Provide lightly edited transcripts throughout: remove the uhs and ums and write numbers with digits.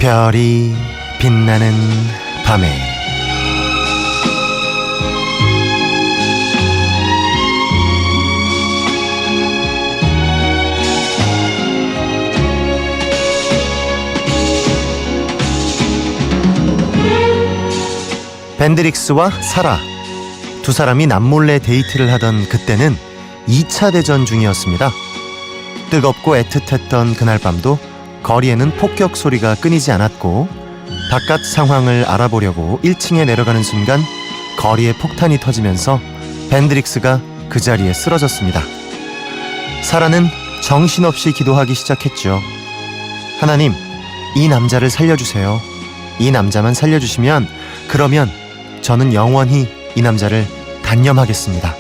별이 빛나는 밤에 벤드릭스와 사라, 두 사람이 남몰래 데이트를 하던 그때는 2차 대전 중이었습니다. 뜨겁고 애틋했던 그날 밤도 거리에는 폭격 소리가 끊이지 않았고, 바깥 상황을 알아보려고 1층에 내려가는 순간 거리에 폭탄이 터지면서 벤드릭스가 그 자리에 쓰러졌습니다. 사라는 정신없이 기도하기 시작했죠. 하나님, 이 남자를 살려주세요. 이 남자만 살려주시면 그러면 저는 영원히 이 남자를 단념하겠습니다.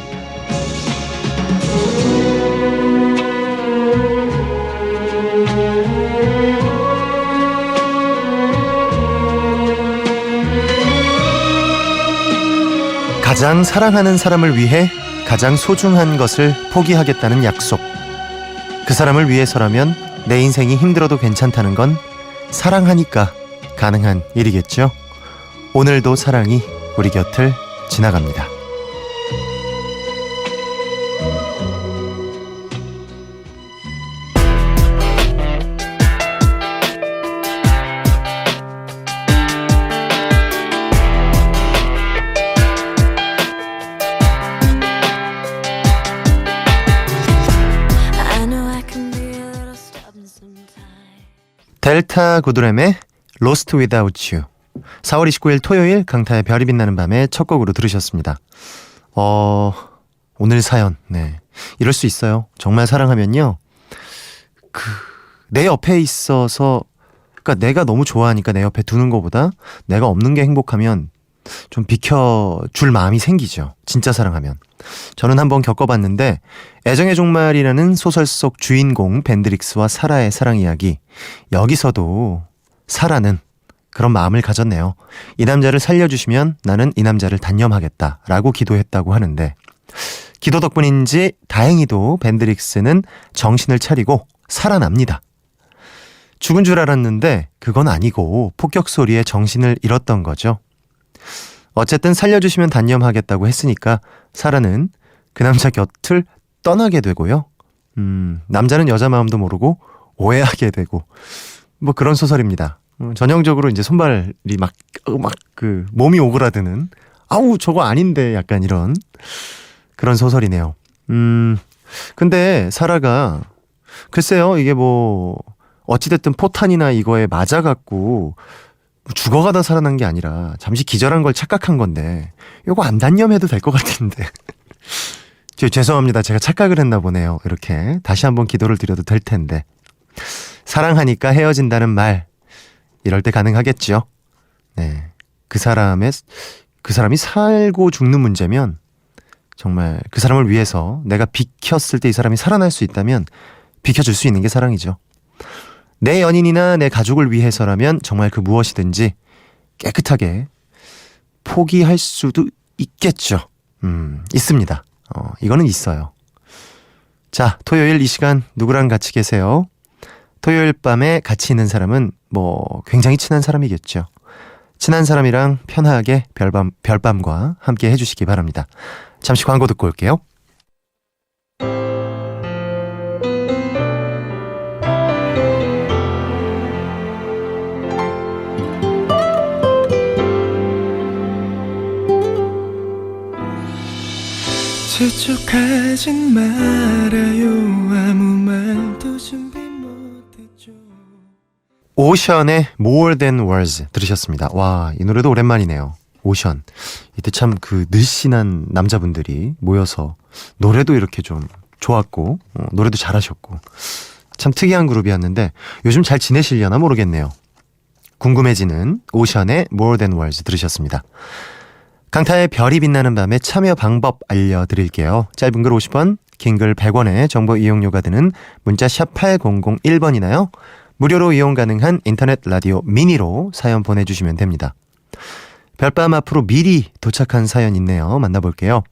가장 사랑하는 사람을 위해 가장 소중한 것을 포기하겠다는 약속. 그 사람을 위해서라면 내 인생이 힘들어도 괜찮다는 건 사랑하니까 가능한 일이겠죠. 오늘도 사랑이 우리 곁을 지나갑니다. 델타 구드램의 Lost Without You. 4월 29일 토요일 강타의 별이 빛나는 밤에 첫 곡으로 들으셨습니다. 오늘 사연, 네, 이럴 수 있어요. 정말 사랑하면요, 내 옆에 있어서, 그러니까 내가 너무 좋아하니까 내 옆에 두는 것보다 내가 없는 게 행복하면 좀 비켜줄 마음이 생기죠. 진짜 사랑하면. 저는 한번 겪어봤는데, 애정의 종말이라는 소설 속 주인공 벤드릭스와 사라의 사랑 이야기, 여기서도 사라는 그런 마음을 가졌네요. 이 남자를 살려주시면 나는 이 남자를 단념하겠다 라고 기도했다고 하는데, 기도 덕분인지 다행히도 벤드릭스는 정신을 차리고 살아납니다. 죽은 줄 알았는데 그건 아니고 폭격 소리에 정신을 잃었던 거죠. 어쨌든 살려주시면 단념하겠다고 했으니까 사라는 그 남자 곁을 떠나게 되고요. 남자는 여자 마음도 모르고 오해하게 되고, 뭐 그런 소설입니다. 전형적으로 이제 손발이 막 몸이 오그라드는, 아우 저거 아닌데, 약간 이런 그런 소설이네요. 근데 사라가, 글쎄요, 이게 뭐 어찌됐든 포탄이나 이거에 맞아갖고 죽어가다 살아난 게 아니라 잠시 기절한 걸 착각한 건데, 이거 안 단념해도 될 것 같은데. 죄송합니다. 제가 착각을 했나 보네요. 이렇게 다시 한번 기도를 드려도 될 텐데. 사랑하니까 헤어진다는 말, 이럴 때 가능하겠죠. 네, 그 사람이 살고 죽는 문제면, 정말 그 사람을 위해서 내가 비켰을 때 이 사람이 살아날 수 있다면 비켜줄 수 있는 게 사랑이죠. 내 연인이나 내 가족을 위해서라면 정말 그 무엇이든지 깨끗하게 포기할 수도 있겠죠. 있습니다. 이거는 있어요. 자, 토요일 이 시간 누구랑 같이 계세요? 토요일 밤에 같이 있는 사람은 뭐 굉장히 친한 사람이겠죠. 친한 사람이랑 편하게 별밤과 함께 해주시기 바랍니다. 잠시 광고 듣고 올게요. 재촉하진 말아요. 아무 말도 준비 못했죠. 오션의 More Than Words 들으셨습니다. 와, 이 노래도 오랜만이네요. 오션. 이때 참 그 늘씬한 남자분들이 모여서 노래도 이렇게 좀 좋았고, 노래도 잘하셨고, 참 특이한 그룹이었는데 요즘 잘 지내시려나 모르겠네요. 궁금해지는 오션의 More Than Words 들으셨습니다. 강타의 별이 빛나는 밤에 참여 방법 알려드릴게요. 짧은 글 50원, 긴 글 100원에 정보 이용료가 드는 문자 샵 8001번이나요. 무료로 이용 가능한 인터넷 라디오 미니로 사연 보내주시면 됩니다. 별밤 앞으로 미리 도착한 사연 있네요. 만나볼게요.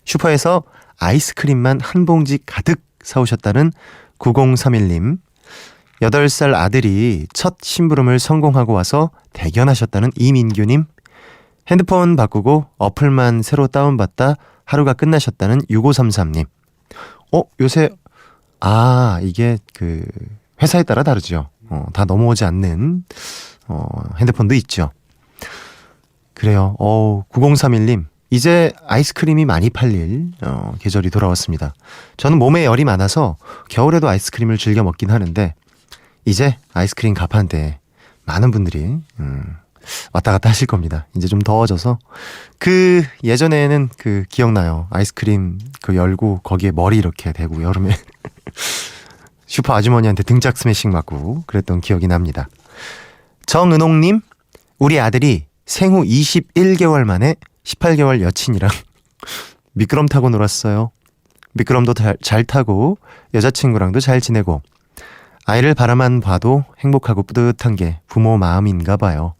슈퍼에서 아이스크림만 한 봉지 가득 사오셨다는 9031님. 8살 아들이 첫 심부름을 성공하고 와서 대견하셨다는 이민규님. 핸드폰 바꾸고 어플만 새로 다운받다 하루가 끝나셨다는 6533님. 요새 이게 그 회사에 따라 다르죠. 다 넘어오지 않는 핸드폰도 있죠. 그래요. 9031님. 이제 아이스크림이 많이 팔릴 계절이 돌아왔습니다. 저는 몸에 열이 많아서 겨울에도 아이스크림을 즐겨 먹긴 하는데 이제 아이스크림 가판대 많은 분들이 왔다 갔다 하실 겁니다. 이제 좀 더워져서 예전에는 기억나요. 아이스크림 열고 거기에 머리 이렇게 대고 여름에 슈퍼 아주머니한테 등짝 스매싱 맞고 그랬던 기억이 납니다. 정은홍님, 우리 아들이 생후 21개월 만에 18개월 여친이랑 미끄럼 타고 놀았어요. 미끄럼도 잘 타고 여자친구랑도 잘 지내고 아이를 바라만 봐도 행복하고 뿌듯한 게 부모 마음인가 봐요.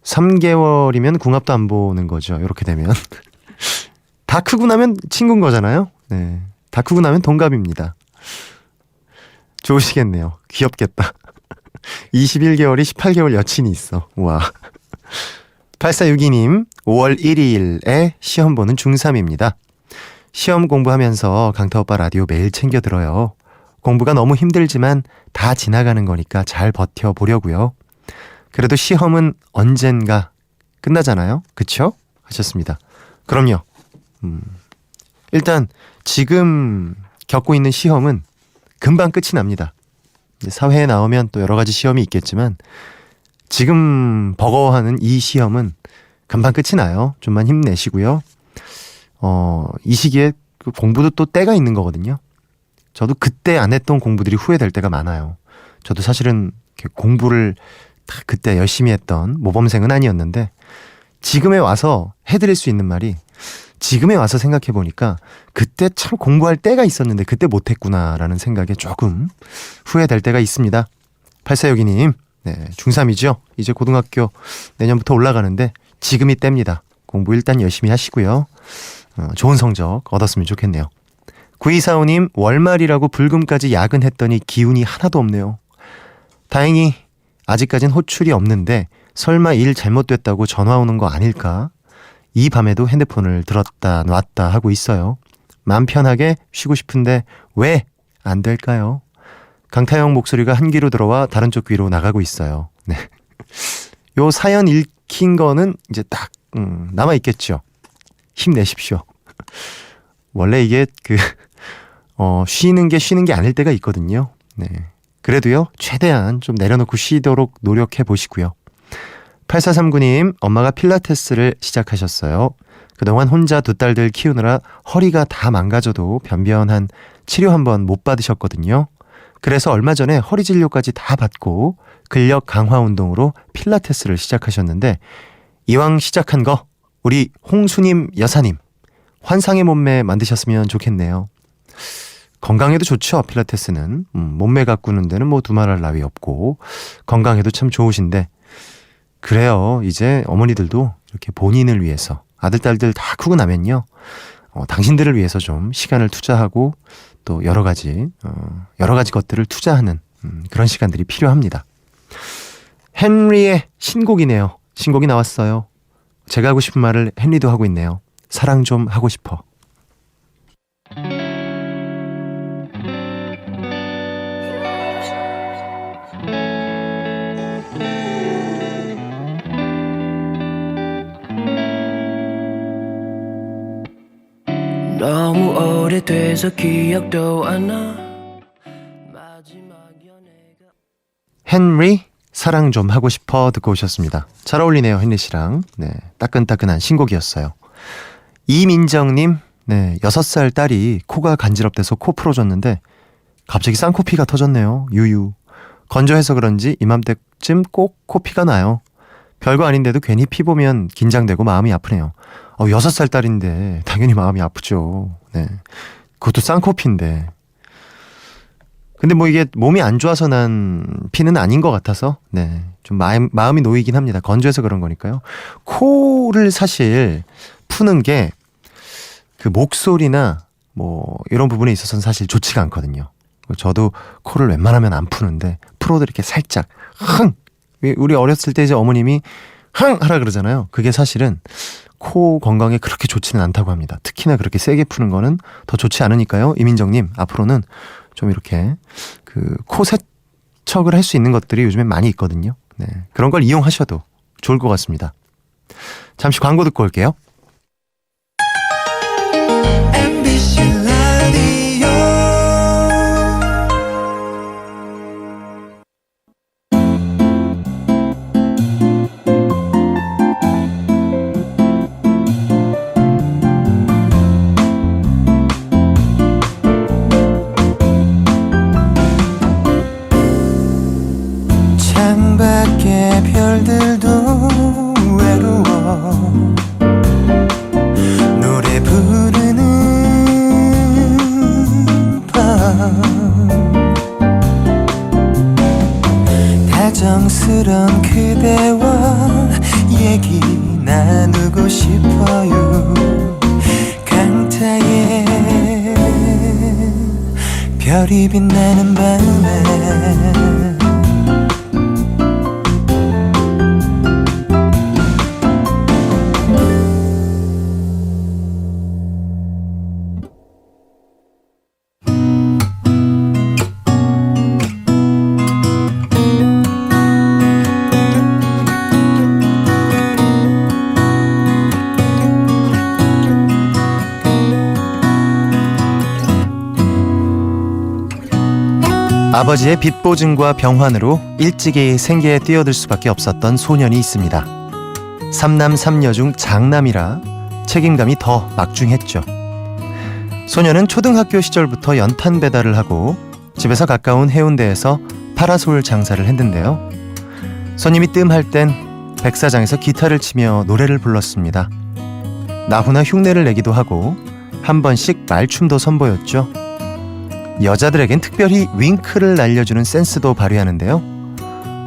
3개월이면 궁합도 안 보는 거죠. 이렇게 되면 다 크고 나면 친구인 거잖아요. 네, 다 크고 나면 동갑입니다. 좋으시겠네요. 귀엽겠다. 21개월이 18개월 여친이 있어. 와. 8462님, 5월 1일에 시험 보는 중3입니다. 시험 공부하면서 강타 오빠 라디오 매일 챙겨 들어요. 공부가 너무 힘들지만 다 지나가는 거니까 잘 버텨보려고요. 그래도 시험은 언젠가 끝나잖아요. 그쵸? 하셨습니다. 그럼요. 일단 지금 겪고 있는 시험은 금방 끝이 납니다. 사회에 나오면 또 여러 가지 시험이 있겠지만 지금 버거워하는 이 시험은 금방 끝이 나요. 좀만 힘내시고요. 이 시기에 공부도 또 때가 있는 거거든요. 저도 그때 안 했던 공부들이 후회될 때가 많아요. 저도 사실은 공부를 다 그때 열심히 했던 모범생은 아니었는데 지금에 와서 해드릴 수 있는 말이 지금에 와서 생각해 보니까 그때 참 공부할 때가 있었는데 그때 못했구나라는 생각에 조금 후회될 때가 있습니다. 8462님, 네, 중3이죠. 이제 고등학교 내년부터 올라가는데 지금이 때입니다. 공부 일단 열심히 하시고요. 좋은 성적 얻었으면 좋겠네요. 9245님, 월말이라고 불금까지 야근했더니 기운이 하나도 없네요. 다행히 아직까진 호출이 없는데 설마 일 잘못됐다고 전화 오는 거 아닐까? 이 밤에도 핸드폰을 들었다 놨다 하고 있어요. 마음 편하게 쉬고 싶은데 왜 안 될까요? 강타영 목소리가 한 귀로 들어와 다른 쪽 귀로 나가고 있어요. 네. 요 사연 읽힌 거는 이제 딱 남아 있겠죠. 힘내십시오. 원래 이게 쉬는 게 아닐 때가 있거든요. 네. 그래도요, 최대한 좀 내려놓고 쉬도록 노력해 보시고요. 8439님, 엄마가 필라테스를 시작하셨어요. 그동안 혼자 두 딸들 키우느라 허리가 다 망가져도 변변한 치료 한번 못 받으셨거든요. 그래서 얼마 전에 허리 진료까지 다 받고 근력 강화 운동으로 필라테스를 시작하셨는데 이왕 시작한 거 우리 홍수님 여사님 환상의 몸매 만드셨으면 좋겠네요. 건강에도 좋죠. 필라테스는 몸매 가꾸는 데는 뭐 두말할 나위 없고 건강에도 참 좋으신데 그래요. 이제 어머니들도 이렇게 본인을 위해서 아들 딸들 다 크고 나면요 당신들을 위해서 좀 시간을 투자하고 또 여러 가지 것들을 투자하는 그런 시간들이 필요합니다. 헨리의 신곡이네요. 신곡이 나왔어요. 제가 하고 싶은 말을 헨리도 하고 있네요. 사랑 좀 하고 싶어. 너무 오래돼서 기억도 안 나. 마지막 연애가 헨리 사랑 좀 하고 싶어 듣고 오셨습니다. 잘 어울리네요. 헨리 씨랑. 네, 따끈따끈한 신곡이었어요. 이민정님, 네, 6살 딸이 코가 간지럽대서 코 풀어줬는데 갑자기 쌍코피가 터졌네요. 유유. 건조해서 그런지 이맘때쯤 꼭 코피가 나요. 별거 아닌데도 괜히 피 보면 긴장되고 마음이 아프네요. 6살 딸인데 당연히 마음이 아프죠. 네, 그것도 쌍코피인데. 근데 뭐 이게 몸이 안 좋아서 난 피는 아닌 것 같아서 네, 좀 마음이 놓이긴 합니다. 건조해서 그런 거니까요. 코를 사실 푸는 게 그 목소리나 뭐 이런 부분에 있어서는 사실 좋지가 않거든요. 저도 코를 웬만하면 안 푸는데 풀어도 이렇게 살짝 흥! 우리 어렸을 때 이제 어머님이 흥! 하라 그러잖아요. 그게 사실은 코 건강에 그렇게 좋지는 않다고 합니다. 특히나 그렇게 세게 푸는 거는 더 좋지 않으니까요. 이민정님, 앞으로는 좀 이렇게 그 코 세척을 할 수 있는 것들이 요즘에 많이 있거든요. 네, 그런 걸 이용하셔도 좋을 것 같습니다. 잠시 광고 듣고 올게요. MBC 라디오 창밖에 별들도 외로워 노래 부르는 밤 다정스런 그대와 얘기 나누고 싶어요 강타에 별이 빛나는 밤에 아버지의 빚보증과 병환으로 일찍이 생계에 뛰어들 수밖에 없었던 소년이 있습니다. 삼남 삼녀 중 장남이라 책임감이 더 막중했죠. 소년은 초등학교 시절부터 연탄 배달을 하고 집에서 가까운 해운대에서 파라솔 장사를 했는데요. 손님이 뜸할 땐 백사장에서 기타를 치며 노래를 불렀습니다. 나훈아 흉내를 내기도 하고 한 번씩 말춤도 선보였죠. 여자들에겐 특별히 윙크를 날려주는 센스도 발휘하는데요.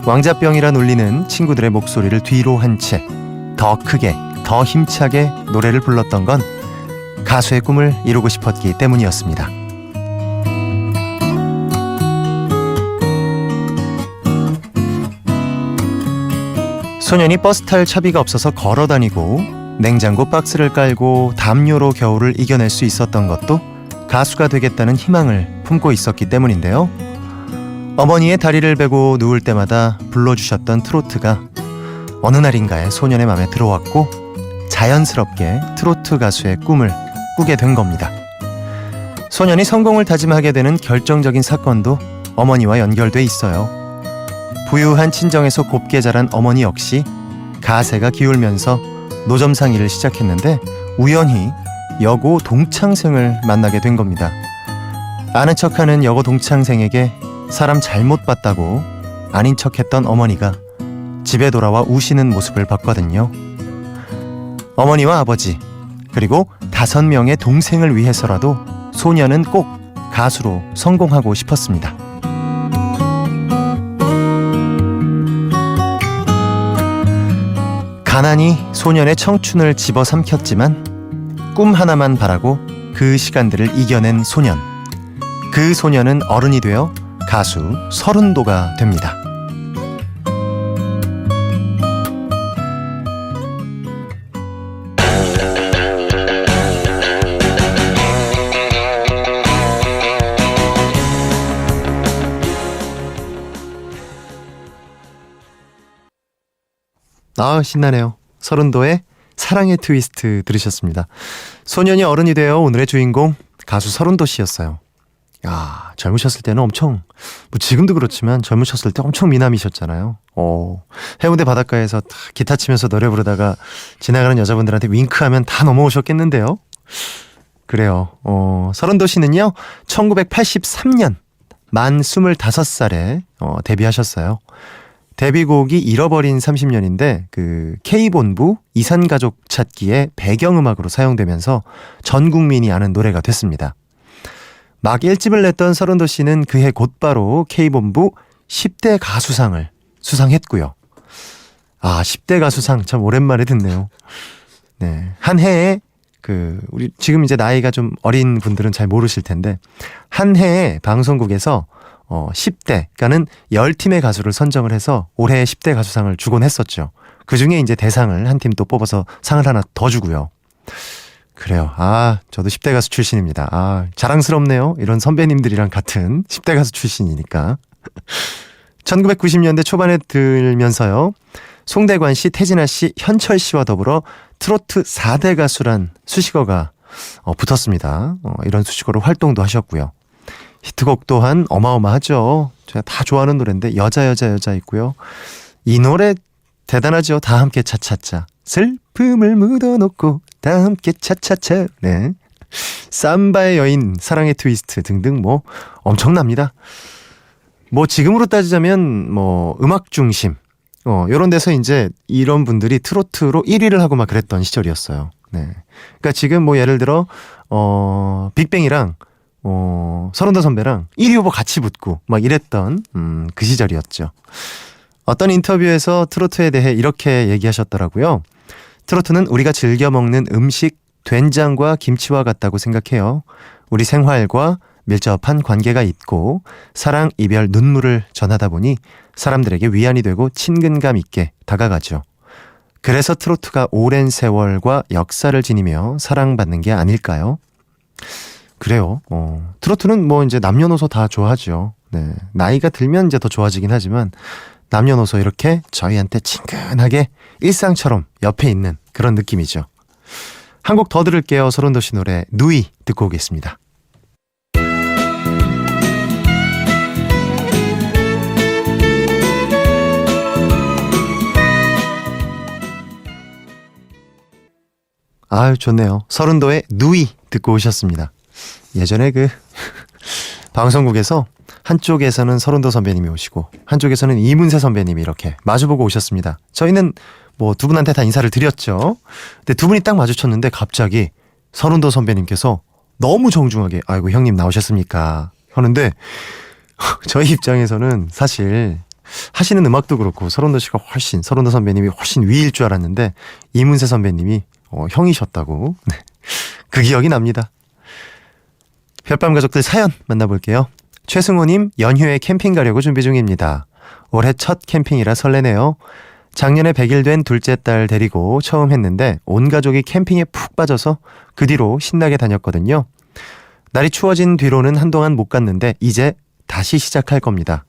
왕자병이라 놀리는 친구들의 목소리를 뒤로 한 채 더 크게, 더 힘차게 노래를 불렀던 건 가수의 꿈을 이루고 싶었기 때문이었습니다. 소년이 버스 탈 차비가 없어서 걸어 다니고 냉장고 박스를 깔고 담요로 겨울을 이겨낼 수 있었던 것도 가수가 되겠다는 희망을 품고 있었기 때문인데요. 어머니의 다리를 베고 누울 때마다 불러주셨던 트로트가 어느 날인가에 소년의 마음에 들어왔고 자연스럽게 트로트 가수의 꿈을 꾸게 된 겁니다. 소년이 성공을 다짐하게 되는 결정적인 사건도 어머니와 연결돼 있어요. 부유한 친정에서 곱게 자란 어머니 역시 가세가 기울면서 노점상 일을 시작했는데 우연히 여고 동창생을 만나게 된 겁니다. 아는 척하는 여고 동창생에게 사람 잘못 봤다고 아닌 척했던 어머니가 집에 돌아와 우시는 모습을 봤거든요. 어머니와 아버지 그리고 5명의 동생을 위해서라도 소년은 꼭 가수로 성공하고 싶었습니다. 가난이 소년의 청춘을 집어삼켰지만 꿈 하나만 바라고 그 시간들을 이겨낸 소년. 그 소년은 어른이 되어 가수 서른도가 됩니다. 아, 신나네요. 서른도의 사랑의 트위스트 들으셨습니다. 소년이 어른이 되어 오늘의 주인공 가수 서른도 씨였어요. 야, 젊으셨을 때는 엄청, 뭐 지금도 그렇지만 젊으셨을 때 엄청 미남이셨잖아요. 해운대 바닷가에서 기타 치면서 노래 부르다가 지나가는 여자분들한테 윙크하면 다 넘어오셨겠는데요. 그래요. 서른도 씨는요 1983년 만 25살에 데뷔하셨어요. 데뷔곡이 잃어버린 30년인데 그 K본부 이산가족 찾기의 배경음악으로 사용되면서 전 국민이 아는 노래가 됐습니다. 막 1집을 냈던 서른도 씨는 그해 곧바로 K본부 10대 가수상을 수상했고요. 아, 10대 가수상 참 오랜만에 듣네요. 네, 한 해에 우리 지금 이제 나이가 좀 어린 분들은 잘 모르실 텐데, 한 해에 방송국에서 10대, 그러니까는 10팀의 가수를 선정을 해서 올해의 10대 가수상을 주곤 했었죠. 그 중에 이제 대상을 한 팀 또 뽑아서 상을 하나 더 주고요. 그래요. 저도 10대 가수 출신입니다. 자랑스럽네요. 이런 선배님들이랑 같은 10대 가수 출신이니까. 1990년대 초반에 들면서요, 송대관 씨, 태진아 씨, 현철 씨와 더불어 트로트 4대 가수란 수식어가 붙었습니다. 이런 수식어로 활동도 하셨고요. 히트곡 또한 어마어마하죠. 제가 다 좋아하는 노래인데 여자 있고요. 이 노래 대단하죠. 다 함께 차차차. 슬픔을 묻어놓고 다 함께 차차차. 네. 삼바의 여인, 사랑의 트위스트 등등 뭐 엄청납니다. 뭐 지금으로 따지자면 뭐 음악 중심 요런 데서 이제 이런 분들이 트로트로 1위를 하고 막 그랬던 시절이었어요. 네. 그러니까 지금 뭐 예를 들어 빅뱅이랑 서른도 선배랑 1위 후보 같이 붙고 막 이랬던 그 시절이었죠. 어떤 인터뷰에서 트로트에 대해 이렇게 얘기하셨더라고요. 트로트는 우리가 즐겨 먹는 음식 된장과 김치와 같다고 생각해요. 우리 생활과 밀접한 관계가 있고 사랑, 이별, 눈물을 전하다 보니 사람들에게 위안이 되고 친근감 있게 다가가죠. 그래서 트로트가 오랜 세월과 역사를 지니며 사랑받는 게 아닐까요? 그래요. 트로트는 뭐 이제 남녀노소 다 좋아하죠. 네. 나이가 들면 이제 더 좋아지긴 하지만 남녀노소 이렇게 저희한테 친근하게 일상처럼 옆에 있는 그런 느낌이죠. 한 곡 더 들을게요. 서른도시 노래 누이 듣고 오겠습니다. 좋네요. 서른도의 누이 듣고 오셨습니다. 예전에 방송국에서 한쪽에서는 서른도 선배님이 오시고 한쪽에서는 이문세 선배님이 이렇게 마주보고 오셨습니다. 저희는 뭐 두 분한테 다 인사를 드렸죠. 근데 두 분이 딱 마주쳤는데 갑자기 서른도 선배님께서 너무 정중하게 아이고 형님 나오셨습니까 하는데 저희 입장에서는 사실 하시는 음악도 그렇고 서른도 선배님이 훨씬 위일 줄 알았는데 이문세 선배님이 형이셨다고. 그 기억이 납니다. 별밤 가족들 사연 만나볼게요. 최승호님, 연휴에 캠핑 가려고 준비 중입니다. 올해 첫 캠핑이라 설레네요. 작년에 100일 된 둘째 딸 데리고 처음 했는데 온 가족이 캠핑에 푹 빠져서 그 뒤로 신나게 다녔거든요. 날이 추워진 뒤로는 한동안 못 갔는데 이제 다시 시작할 겁니다.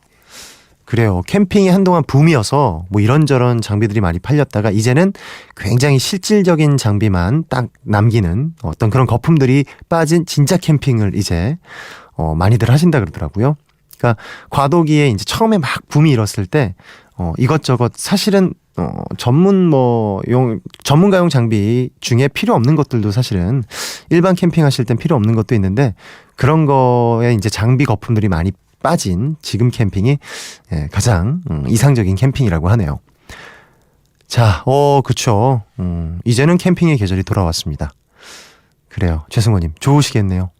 그래요. 캠핑이 한동안 붐이어서 뭐 이런저런 장비들이 많이 팔렸다가 이제는 굉장히 실질적인 장비만 딱 남기는 어떤 그런 거품들이 빠진 진짜 캠핑을 이제 많이들 하신다 그러더라고요. 그러니까 과도기에 이제 처음에 막 붐이 일었을 때 이것저것 사실은 전문가용 장비 중에 필요 없는 것들도 사실은 일반 캠핑 하실 땐 필요 없는 것도 있는데 그런 거에 이제 장비 거품들이 많이 빠진 지금 캠핑이 가장 이상적인 캠핑이라고 하네요. 자, 그쵸. 이제는 캠핑의 계절이 돌아왔습니다. 그래요. 최승호님 좋으시겠네요.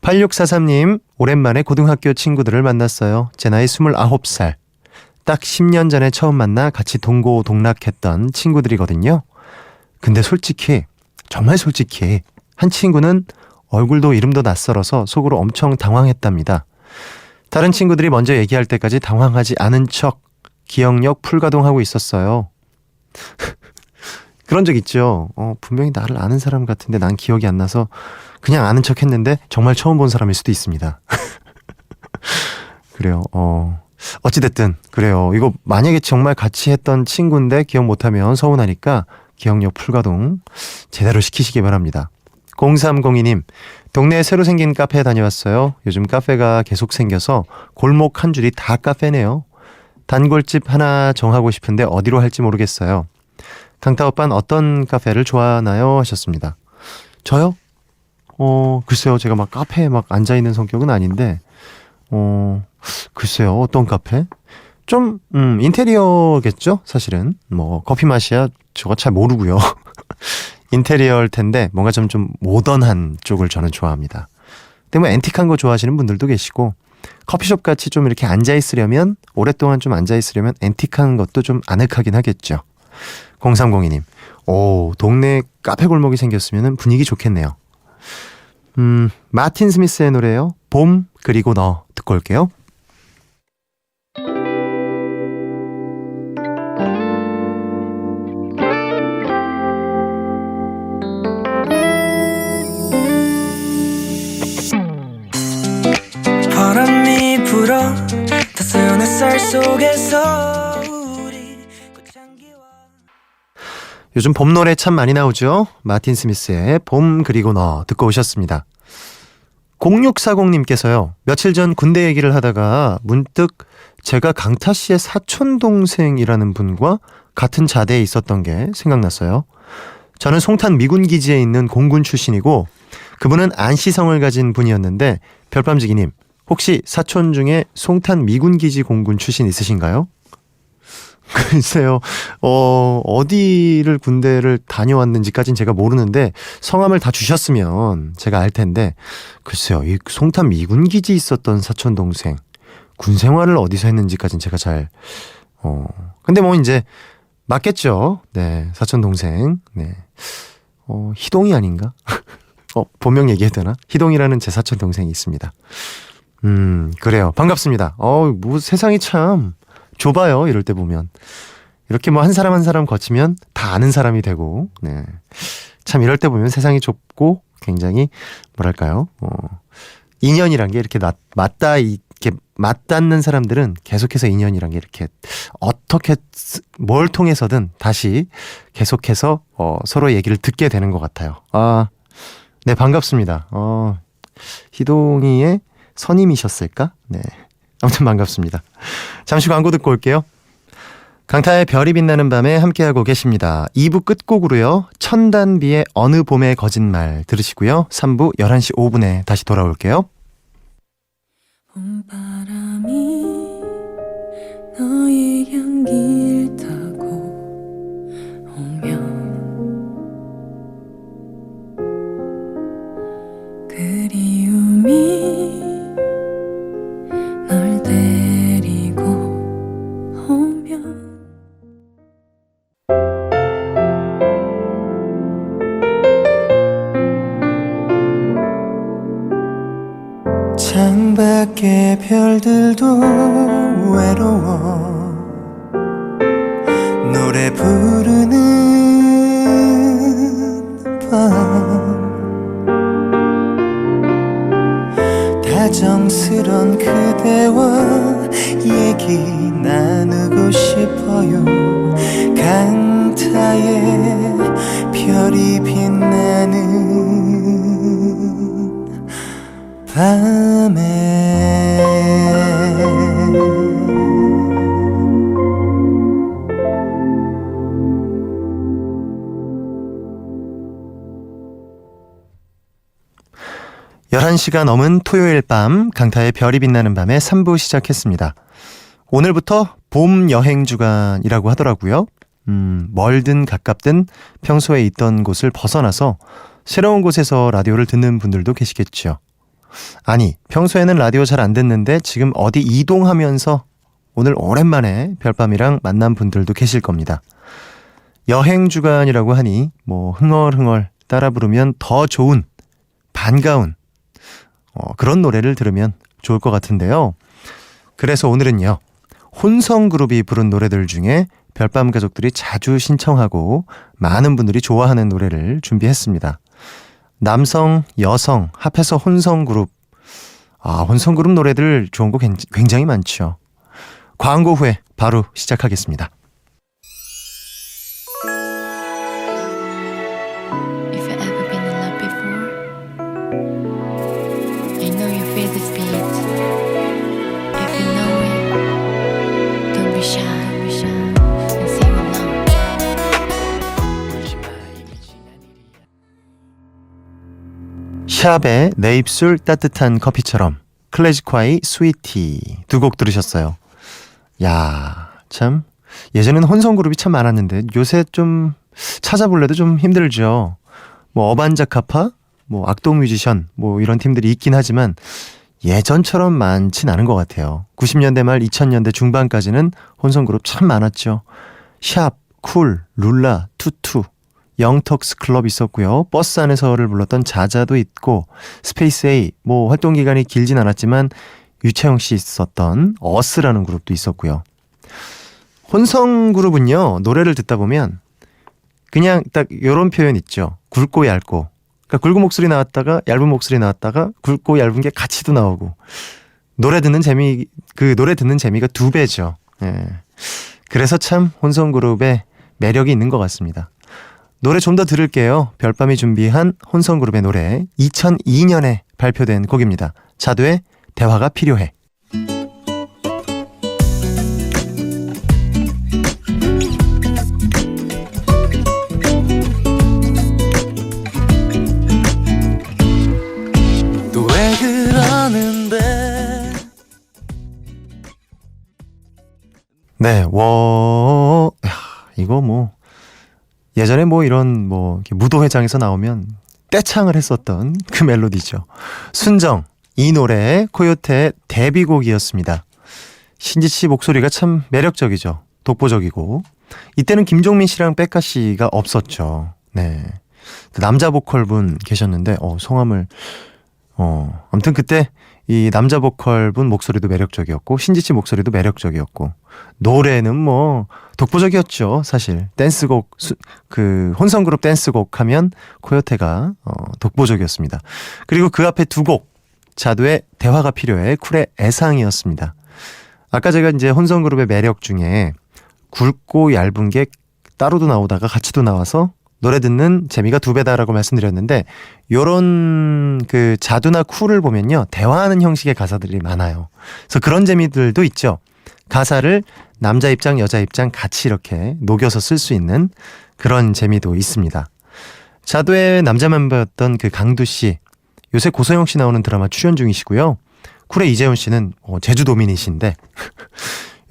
8643님, 오랜만에 고등학교 친구들을 만났어요. 제 나이 29살. 딱 10년 전에 처음 만나 같이 동고동락했던 친구들이거든요. 근데 정말 솔직히 한 친구는 얼굴도 이름도 낯설어서 속으로 엄청 당황했답니다. 다른 친구들이 먼저 얘기할 때까지 당황하지 않은 척 기억력 풀가동하고 있었어요. 그런 적 있죠. 분명히 나를 아는 사람 같은데 난 기억이 안 나서 그냥 아는 척 했는데 정말 처음 본 사람일 수도 있습니다. 그래요. 어찌됐든 그래요. 이거 만약에 정말 같이 했던 친구인데 기억 못하면 서운하니까 기억력 풀가동 제대로 시키시기 바랍니다. 0302님, 동네에 새로 생긴 카페에 다녀왔어요. 요즘 카페가 계속 생겨서 골목 한 줄이 다 카페네요. 단골집 하나 정하고 싶은데 어디로 할지 모르겠어요. 강타 오빠는 어떤 카페를 좋아하나요? 하셨습니다. 저요? 글쎄요. 제가 막 카페에 막 앉아있는 성격은 아닌데 글쎄요. 어떤 카페? 좀 인테리어겠죠? 사실은 뭐 커피 맛이야 저거 잘 모르고요. 인테리어일 텐데 뭔가 좀 모던한 쪽을 저는 좋아합니다. 근데 뭐 앤틱한 거 좋아하시는 분들도 계시고 커피숍 같이 좀 이렇게 앉아있으려면 오랫동안 좀 앉아있으려면 앤틱한 것도 좀 아늑하긴 하겠죠. 0302님, 오, 동네 카페 골목이 생겼으면 분위기 좋겠네요. 마틴 스미스의 노래요. 봄 그리고 너 듣고 올게요. 바람이 불어 따스한 햇살 속에서 우리 꽃향기와 요즘 봄 노래 참 많이 나오죠. 마틴 스미스의 봄 그리고 너 듣고 오셨습니다. 0640님께서요. 며칠 전 군대 얘기를 하다가 문득 제가 강타 씨의 사촌동생이라는 분과 같은 자대에 있었던 게 생각났어요. 저는 송탄 미군기지에 있는 공군 출신이고 그분은 안시성을 가진 분이었는데 별밤지기님 혹시 사촌 중에 송탄 미군기지 공군 출신 있으신가요? 글쎄요. 어디를 군대를 다녀왔는지까진 제가 모르는데 성함을 다 주셨으면 제가 알 텐데 글쎄요. 이 송탄 미군기지 있었던 사촌 동생 군 생활을 어디서 했는지까진 제가 잘 근데 뭐 이제 맞겠죠. 네. 사촌 동생. 네. 희동이 아닌가? 본명 얘기해도 되나? 희동이라는 제 사촌 동생이 있습니다. 그래요. 반갑습니다. 뭐 세상이 참 좁아요. 이럴 때 보면. 이렇게 뭐 한 사람 한 사람 거치면 다 아는 사람이 되고, 네. 참 이럴 때 보면 세상이 좁고 굉장히 뭐랄까요? 인연이란 게 이렇게 이렇게 맞닿는 사람들은 계속해서 인연이란 게 이렇게 어떻게 뭘 통해서든 다시 계속해서 서로 얘기를 듣게 되는 것 같아요. 네, 반갑습니다. 희동이의 선임이셨을까? 네. 아무튼 반갑습니다. 잠시 광고 듣고 올게요. 강타의 별이 빛나는 밤에 함께하고 계십니다. 2부 끝곡으로요. 천단비의 어느 봄의 거짓말 들으시고요. 3부 11시 5분에 다시 돌아올게요. 봄바람이 너의 향기를 타고 오면 그리움이 널 데리고 오면 창밖의 별들도 외로워 노래 부르는 밤 다정스런 그대와 얘기 나누고 싶어요 강타의 별이 빛나는 밤에 열한 시가 넘은 토요일 밤 강타의 별이 빛나는 밤에 3부 시작했습니다. 오늘부터 봄 여행 주간이라고 하더라고요. 멀든 가깝든 평소에 있던 곳을 벗어나서 새로운 곳에서 라디오를 듣는 분들도 계시겠죠. 아니, 평소에는 라디오 잘 안 듣는데 지금 어디 이동하면서 오늘 오랜만에 별밤이랑 만난 분들도 계실 겁니다. 여행 주간이라고 하니 뭐 흥얼흥얼 따라 부르면 더 좋은, 반가운 그런 노래를 들으면 좋을 것 같은데요. 그래서 오늘은요. 혼성그룹이 부른 노래들 중에 별밤 가족들이 자주 신청하고 많은 분들이 좋아하는 노래를 준비했습니다. 남성, 여성, 합해서 혼성그룹. 혼성그룹 노래들 좋은 거 굉장히 많죠. 광고 후에 바로 시작하겠습니다. If you've ever been in love before, I know you feel this beat. If you know it, don't be shy, and sing along. 샵의 내 입술 따뜻한 커피처럼, 클래식화의 스위티 두 곡 들으셨어요. 야, 참 예전에는 혼성그룹이 참 많았는데 요새 좀 찾아볼래도 좀 힘들죠. 뭐 어반자카파, 뭐 악동 뮤지션, 뭐 이런 팀들이 있긴 하지만 예전처럼 많진 않은 것 같아요. 90년대 말 2000년대 중반까지는 혼성그룹 참 많았죠. 샵, 쿨, 룰라, 투투 영턱스 클럽 있었고요. 버스 안에서를 불렀던 자자도 있고 스페이스 A 뭐 활동 기간이 길진 않았지만 유채영 씨 있었던 어스라는 그룹도 있었고요. 혼성 그룹은요. 노래를 듣다 보면 그냥 딱 요런 표현 있죠. 굵고 얇고. 그러니까 굵은 목소리 나왔다가 얇은 목소리 나왔다가 굵고 얇은 게 같이도 나오고 노래 듣는 재미가 두 배죠. 예. 그래서 참 혼성 그룹의 매력이 있는 것 같습니다. 노래 좀 더 들을게요. 별밤이 준비한 혼성 그룹의 노래 2002년에 발표된 곡입니다. 자두의 대화가 필요해. 또 왜 그러는데 네, 이거 뭐 예전에 뭐 이런 뭐 이렇게 무도회장에서 나오면 떼창을 했었던 그 멜로디죠. 순정, 이 노래 코요태의 데뷔곡이었습니다. 신지 씨 목소리가 참 매력적이죠. 독보적이고 이때는 김종민 씨랑 백가 씨가 없었죠. 네, 그 남자 보컬분 계셨는데 성함을 아무튼 그때 이 남자 보컬분 목소리도 매력적이었고 신지 씨 목소리도 매력적이었고 노래는 뭐 독보적이었죠. 사실 댄스곡 그 혼성그룹 댄스곡 하면 코요태가 독보적이었습니다. 그리고 그 앞에 두 곡 자두의 대화가 필요해 쿨의 애상이었습니다. 아까 제가 이제 혼성그룹의 매력 중에 굵고 얇은 게 따로도 나오다가 같이도 나와서 노래 듣는 재미가 두 배다라고 말씀드렸는데 요런 그 자두나 쿨을 보면요. 대화하는 형식의 가사들이 많아요. 그래서 그런 재미들도 있죠. 가사를 남자 입장, 여자 입장 같이 이렇게 녹여서 쓸 수 있는 그런 재미도 있습니다. 자두의 남자 멤버였던 그 강두 씨, 요새 고소영 씨 나오는 드라마 출연 중이시고요. 쿨의 이재훈 씨는 제주도민이신데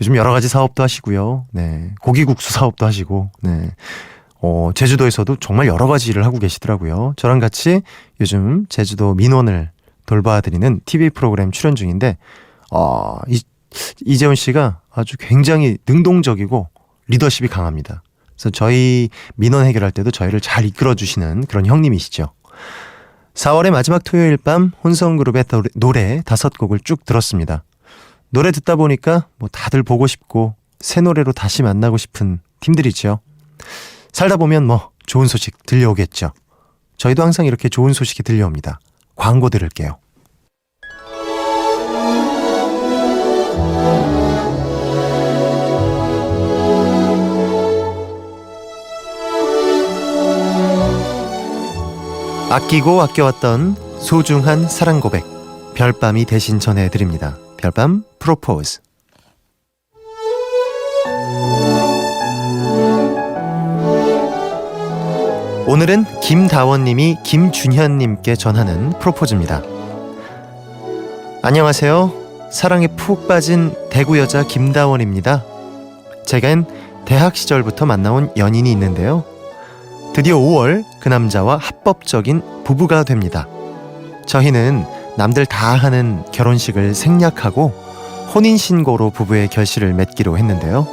요즘 여러 가지 사업도 하시고요. 네, 고기국수 사업도 하시고, 네. 제주도에서도 정말 여러 가지 일을 하고 계시더라고요. 저랑 같이 요즘 제주도 민원을 돌봐드리는 TV 프로그램 출연 중인데, 이재훈 씨가 아주 굉장히 능동적이고 리더십이 강합니다. 그래서 저희 민원 해결할 때도 저희를 잘 이끌어주시는 그런 형님이시죠. 4월의 마지막 토요일 밤 혼성그룹의 노래 5곡을 쭉 들었습니다. 노래 듣다 보니까 뭐 다들 보고 싶고 새 노래로 다시 만나고 싶은 팀들이죠. 살다 보면 뭐 좋은 소식 들려오겠죠. 저희도 항상 이렇게 좋은 소식이 들려옵니다. 광고 들을게요. 아끼고 아껴왔던 소중한 사랑 고백 별밤이 대신 전해드립니다. 별밤 프로포즈. 오늘은 김다원님이 김준현님께 전하는 프로포즈입니다. 안녕하세요. 사랑에 푹 빠진 대구 여자 김다원입니다. 제겐 대학 시절부터 만나온 연인이 있는데요. 드디어 5월 그 남자와 합법적인 부부가 됩니다. 저희는 남들 다 하는 결혼식을 생략하고 혼인신고로 부부의 결실을 맺기로 했는데요.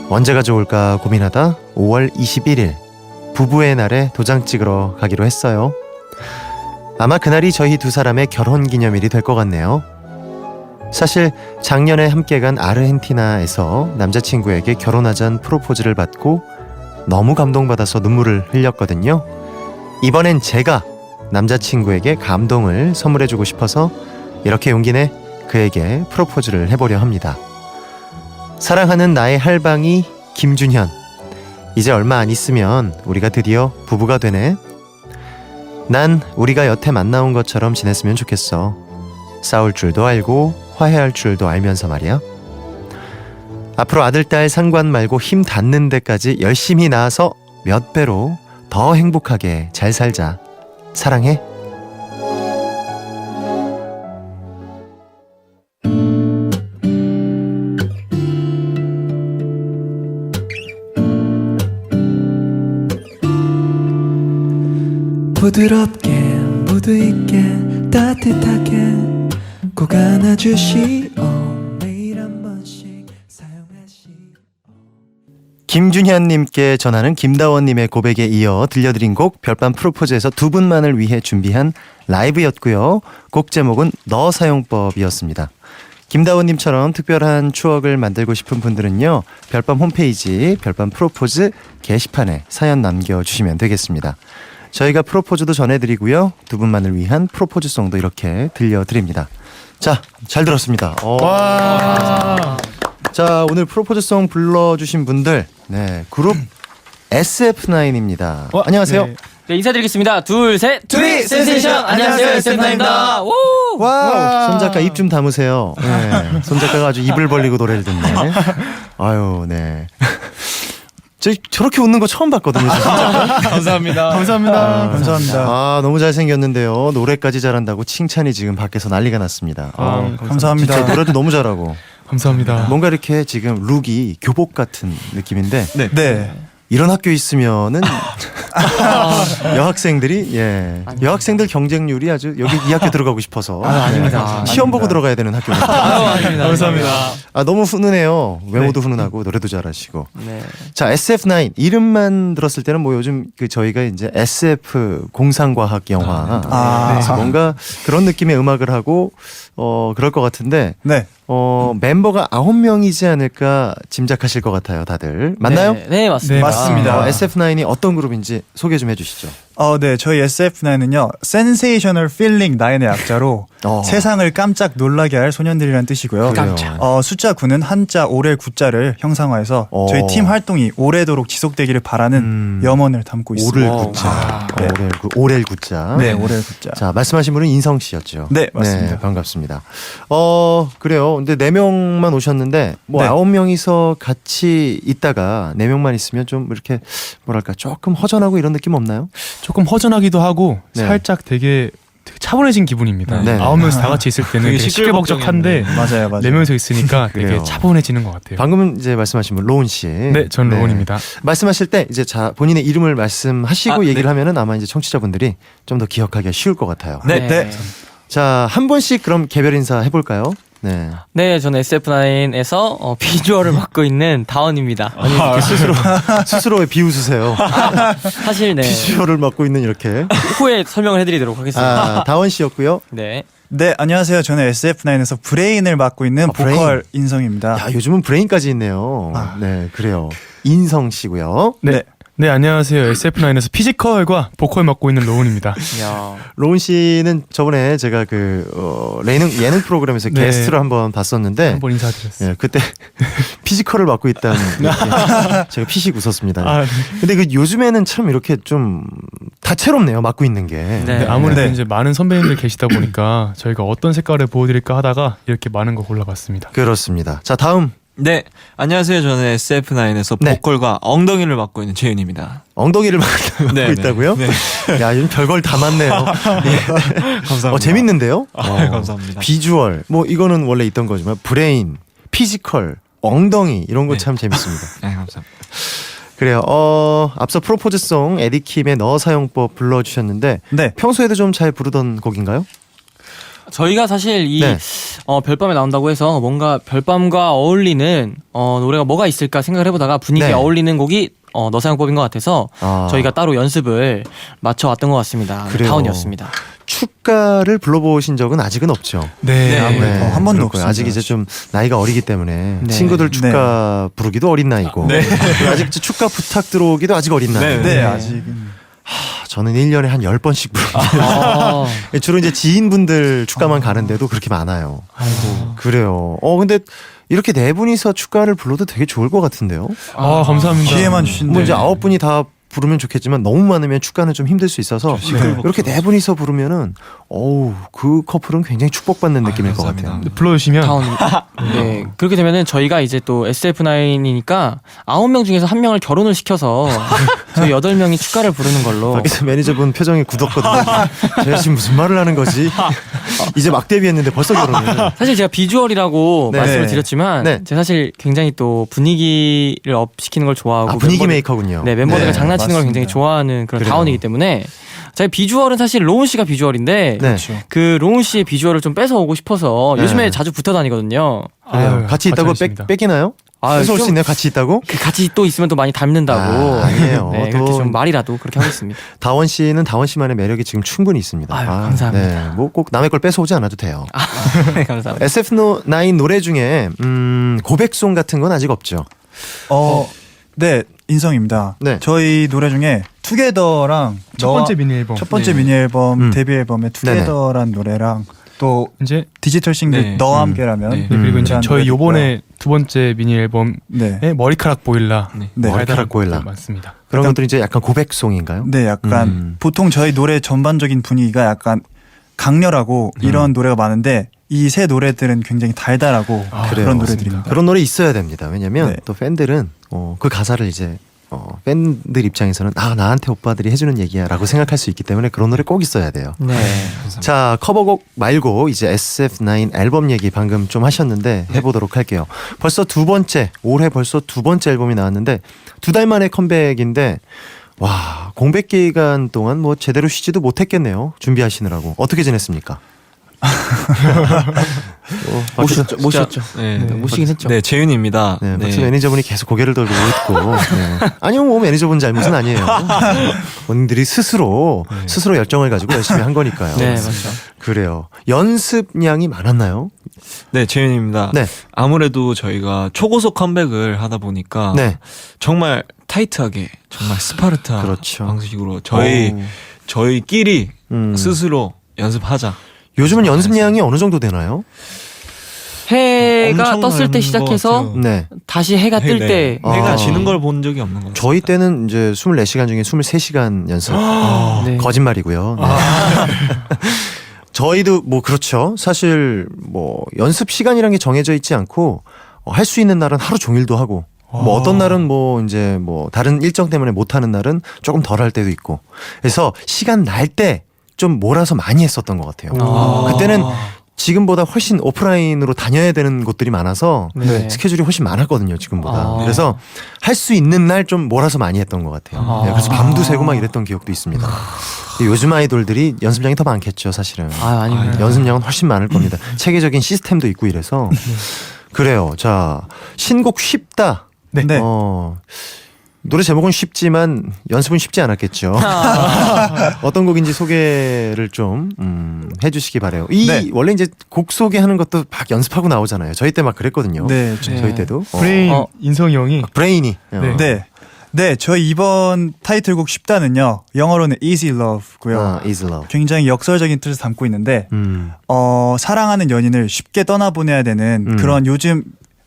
언제가 좋을까 고민하다 5월 21일 부부의 날에 도장 찍으러 가기로 했어요. 아마 그날이 저희 두 사람의 결혼기념일이 될 것 같네요. 사실 작년에 함께 간 아르헨티나에서 남자친구에게 결혼하자는 프로포즈를 받고 너무 감동받아서 눈물을 흘렸거든요. 이번엔 제가 남자친구에게 감동을 선물해주고 싶어서 이렇게 용기 내 그에게 프로포즈를 해보려 합니다. 사랑하는 나의 할방이 김준현. 이제 얼마 안 있으면 우리가 드디어 부부가 되네. 난 우리가 여태 만나온 것처럼 지냈으면 좋겠어. 싸울 줄도 알고 화해할 줄도 알면서 말이야. 앞으로 아들, 딸 상관 말고 힘 닿는 데까지 열심히 나아서 몇 배로 더 행복하게 잘 살자. 사랑해. 부드럽게 무드 있게 따뜻하게 꼭 안아주시오. 매일 한 번씩 사용하시오. 김준현님께 전하는 김다원님의 고백에 이어 들려드린 곡 별밤 프로포즈에서 두 분만을 위해 준비한 라이브였고요. 곡 제목은 너 사용법이었습니다. 김다원님처럼 특별한 추억을 만들고 싶은 분들은요. 별밤 홈페이지 별밤 프로포즈 게시판에 사연 남겨주시면 되겠습니다. 저희가 프로포즈도 전해드리고요. 두 분만을 위한 프로포즈송도 이렇게 들려드립니다. 자, 잘 들었습니다. 자, 오늘 프로포즈송 불러주신 분들, 네, 그룹 SF9입니다. 안녕하세요. 네. 네, 인사드리겠습니다. 둘, 셋. 둘이 센세이션. 안녕하세요, SF9입니다. 와우. 손 작가 입 좀 담으세요. 네, 손 작가가 아주 입을 벌리고 노래를 듣네. 아유, 네. 저렇게 웃는 거 처음 봤거든요. 감사합니다. 감사합니다. 아, 너무 잘생겼는데요. 노래까지 잘한다고 칭찬이 지금 밖에서 난리가 났습니다. 감사합니다. 진짜 노래도 너무 잘하고. 감사합니다. 뭔가 이렇게 지금 룩이 교복 같은 느낌인데 네. 이런 학교 있으면은 여학생들이 여학생들 경쟁률이 아주 여기 이 학교 들어가고 싶어서 아닙니다. 시험 보고 들어가야 되는 학교입니다. 아닙니다. 감사합니다. 아, 너무 훈훈해요. 외모도 훈훈하고 노래도 잘하시고. 네. 자, SF9 이름만 들었을 때는 뭐 요즘 그 저희가 이제 SF 공상과학 영화 그래서 뭔가 그런 느낌의 음악을 하고 그럴 것 같은데 네. 멤버가 9명이지 않을까 짐작하실 것 같아요, 다들. 맞나요? 네, 맞습니다. 맞습니다. SF9이 어떤 그룹인지 소개 좀 해주시죠. 네, 저희 SF9은요, Sensational Feeling 9의 약자로 세상을 깜짝 놀라게 할 소년들이란 뜻이고요. 그래요. 숫자 9는 한자 오래 구자를 형상화해서 저희 팀 활동이 오래도록 지속되기를 바라는 염원을 담고 있습니다. 오렐 구자. 오렐 구자. 네, 오렐 구자. 자, 말씀하신 분은 인성 씨였죠. 네, 맞습니다. 네, 반갑습니다. 그래요. 근데 4명만 오셨는데 뭐 네. 9명이서 같이 있다가 4명만 있으면 좀 이렇게 뭐랄까 조금 허전하고 이런 느낌 없나요? 조금 허전하기도 하고 네. 살짝 되게 차분해진 기분입니다. 네. 9명이서 다 같이 있을 때는 되게 시끌벅적한데 맞아요. 4명이서 있으니까 되게 그래요. 차분해지는 것 같아요. 방금 이제 말씀하신 분 로운 씨. 네, 전 로운입니다. 말씀하실 때 이제 본인의 이름을 말씀하시고 얘기를 네. 하면은 아마 이제 청취자분들이 좀 더 기억하기가 쉬울 것 같아요. 네. 자, 한 분씩 그럼 개별 인사 해볼까요? 네. 네, 저는 SF9에서 비주얼을 맡고 있는 다원입니다. 아니 이렇게 스스로 왜 비웃으세요? 사실 네, 비주얼을 맡고 있는 이렇게. 후에 설명을 해드리도록 하겠습니다. 다원 씨였고요. 네, 네, 안녕하세요. 저는 SF9에서 브레인을 맡고 있는 보컬 브레인. 인성입니다. 야, 요즘은 브레인까지 있네요. 네, 그래요. 인성 씨고요. 네. 네, 안녕하세요. SF9에서 피지컬과 보컬 맡고 있는 로운입니다. 야, 로운 씨는 저번에 제가 예능 프로그램에서 네. 게스트를 한번 봤었는데 한번 인사드렸어요. 예, 그때 피지컬을 맡고 있다는 제가 피식 웃었습니다. 아, 네. 근데 요즘에는 참 이렇게 좀 다채롭네요. 맡고 있는 게. 네. 아무래도 네. 이제 많은 선배님들 계시다 보니까 저희가 어떤 색깔을 보여드릴까 하다가 이렇게 많은 거 골라봤습니다. 그렇습니다. 자, 다음 네, 안녕하세요. 저는 SF9에서 네. 보컬과 엉덩이를 맡고 있는 재윤입니다. 엉덩이를 맡고 네, 있다고요? 네. 야, 요즘 별걸 다 많네요. 감사합니다. 재밌는데요? 감사합니다. 비주얼, 뭐 이거는 원래 있던 거지만 브레인, 피지컬, 엉덩이 이런 거 네. 참 재밌습니다. 네, 감사합니다. 그래요. 앞서 프로포즈송 에디킴의 너 사용법 불러주셨는데 네. 평소에도 좀 잘 부르던 곡인가요? 저희가 사실 이 네. 별밤에 나온다고 해서 뭔가 별밤과 어울리는 노래가 뭐가 있을까 생각을 해보다가 분위기에 네. 어울리는 곡이 너사용법인 것 같아서 저희가 따로 연습을 맞춰왔던 것 같습니다. 그래요. 다운이었습니다. 축가를 불러보신 적은 아직은 없죠. 네, 아무래도 한 번도 그럴 거예요. 없습니다. 아직 이제 좀 나이가 어리기 때문에 네. 친구들 축가 부르기도 어린 나이고 그리고 아직 축가 부탁 들어오기도 아직 어린 나이. 네. 네, 아직은. 저는 1년에 한 10번씩 부릅니다. 아, 주로 이제 지인분들 축가만 가는데도 그렇게 많아요. 그래요. 근데 이렇게 4분이서 축가를 불러도 되게 좋을 것 같은데요. 감사합니다. 기회만 주신데. 뭐 이제 9분이 다 부르면 좋겠지만 너무 많으면 축가는 좀 힘들 수 있어서 이렇게 4분이서 부르면은 그 커플은 굉장히 축복받는 느낌일 것 감사합니다. 같아요. 불러주시면 다운. 네, 그렇게 되면은 저희가 이제 또 SF9이니까 9명 중에서 1명을 결혼을 시켜서 저희 8명이 축가를 부르는 걸로. 밖에서 매니저분 표정이 굳었거든요. 제가 지금 무슨 말을 하는 거지? 이제 막 데뷔했는데 벌써 결혼을. 사실 제가 비주얼이라고 네. 말씀을 드렸지만 네. 제가 사실 굉장히 또 분위기를 업 시키는 걸 좋아하고 분위기 멤버들- 메이커군요. 네, 멤버들과 네, 장난치는 걸 굉장히 맞습니다. 좋아하는 그런 그래요. 다운이기 때문에 저희 비주얼은 사실 로운 씨가 비주얼인데 네. 그 로운 씨의 비주얼을 좀 뺏어 오고 싶어서 네. 요즘에 자주 붙어 다니거든요. 그래요. 아유, 같이 있다고 하찮으십니다. 뺏기나요? 뺏어올 수 좀 있네요. 같이 있다고? 같이 또 있으면 또 많이 닮는다고. 아니에요. 네, 또 그렇게 좀 말이라도 그렇게 하고 있습니다. 다원 씨는 다원 씨만의 매력이 지금 충분히 있습니다. 아유, 감사합니다. 네, 뭐 꼭 남의 걸 뺏어오지 않아도 돼요. 네, 감사합니다. SF9 노래 중에 고백송 같은 건 아직 없죠. 네, 인성입니다. 네. 저희 노래 중에 투게더랑 첫 번째 미니 앨범. 첫 번째 네. 미니 앨범 음. 데뷔 앨범의 투게더란 노래랑 또 이제 디지털 싱글 네. 너와 음. 함께라면 네. 그리고 이제 이라는 저희 노래도 요번에 두 번째 미니 앨범에 네. 머리카락 보일라. 네. 네. 머리카락 보일라. 맞습니다. 그런 약간- 것들이 이제 약간 고백송인가요? 네, 약간 보통 저희 노래 전반적인 분위기가 약간 강렬하고 이런 노래가 많은데 이 세 노래들은 굉장히 달달하고 그래요. 그런 노래들입니다. 그런 노래 있어야 됩니다. 왜냐면 네. 또 팬들은 그 가사를 이제 팬들 입장에서는 나한테 오빠들이 해주는 얘기야라고 생각할 수 있기 때문에 그런 노래 꼭 있어야 돼요. 네. 자, 커버곡 말고 이제 SF9 앨범 얘기 방금 좀 하셨는데 해보도록 할게요. 벌써 올해 벌써 두 번째 앨범이 나왔는데 2달 만에 컴백인데 와, 공백 기간 동안 뭐 제대로 쉬지도 못했겠네요. 준비하시느라고. 어떻게 지냈습니까? 못 쉬었죠. 네. 못 쉬긴 했죠. 네, 재윤입니다. 네, 박수 매니저분이 계속 고개를 돌고 웃고. 네. 아니요, 뭐 매니저분 잘못은 아니에요. 본인들이 스스로 열정을 가지고 열심히 한 거니까요. 네, 맞죠. 그래요. 연습량이 많았나요? 네, 재윤입니다. 네. 아무래도 저희가 초고속 컴백을 하다 보니까 네. 정말 타이트하게 정말 스파르타 그렇죠. 방식으로 오. 저희끼리 음. 스스로 연습하자. 요즘은 연습량이 어느 정도 되나요? 해가 엄청난 떴을 때 것 시작해서 같아요. 네. 다시 해가 뜰 때. 아. 해가 지는 걸 본 적이 없는 것 같아요. 저희 때는 이제 24시간 중에 23시간 연습. 네. 거짓말이고요. 네. 저희도 뭐 그렇죠. 사실 뭐 연습 시간이란 게 정해져 있지 않고 할 수 있는 날은 하루 종일도 하고 뭐 어떤 날은 뭐 이제 뭐 다른 일정 때문에 못 하는 날은 조금 덜 할 때도 있고. 그래서 시간 날 때 좀 몰아서 많이 했었던 것 같아요. 아. 그때는 지금보다 훨씬 오프라인으로 다녀야 되는 곳들이 많아서 네. 스케줄이 훨씬 많았거든요, 지금보다. 아. 그래서 할 수 있는 날 좀 몰아서 많이 했던 것 같아요. 아. 네, 그래서 밤도 새고 막 이랬던 기억도 있습니다. 요즘 아이돌들이 연습량이 더 많겠죠, 사실은. 아닙니다. 연습량은 훨씬 많을 겁니다. 체계적인 시스템도 있고 이래서. 그래요. 자, 신곡 쉽다. 네. 노래 제목은 쉽지만 연습은 쉽지 않았겠죠. 어떤 곡인지 소개를 좀 해주시기 바래요. 네. 원래 이제 곡 소개하는 것도 막 연습하고 나오잖아요. 저희 때 막 그랬거든요. 네. 저희 때도. 브레인 어. 인성이 형이 브레인이. 네. 네. 네, 저희 이번 타이틀곡 쉽다는요. 영어로는 Easy Love고요. Easy Love. 굉장히 역설적인 뜻을 담고 있는데 사랑하는 연인을 쉽게 떠나보내야 되는 그런 요즘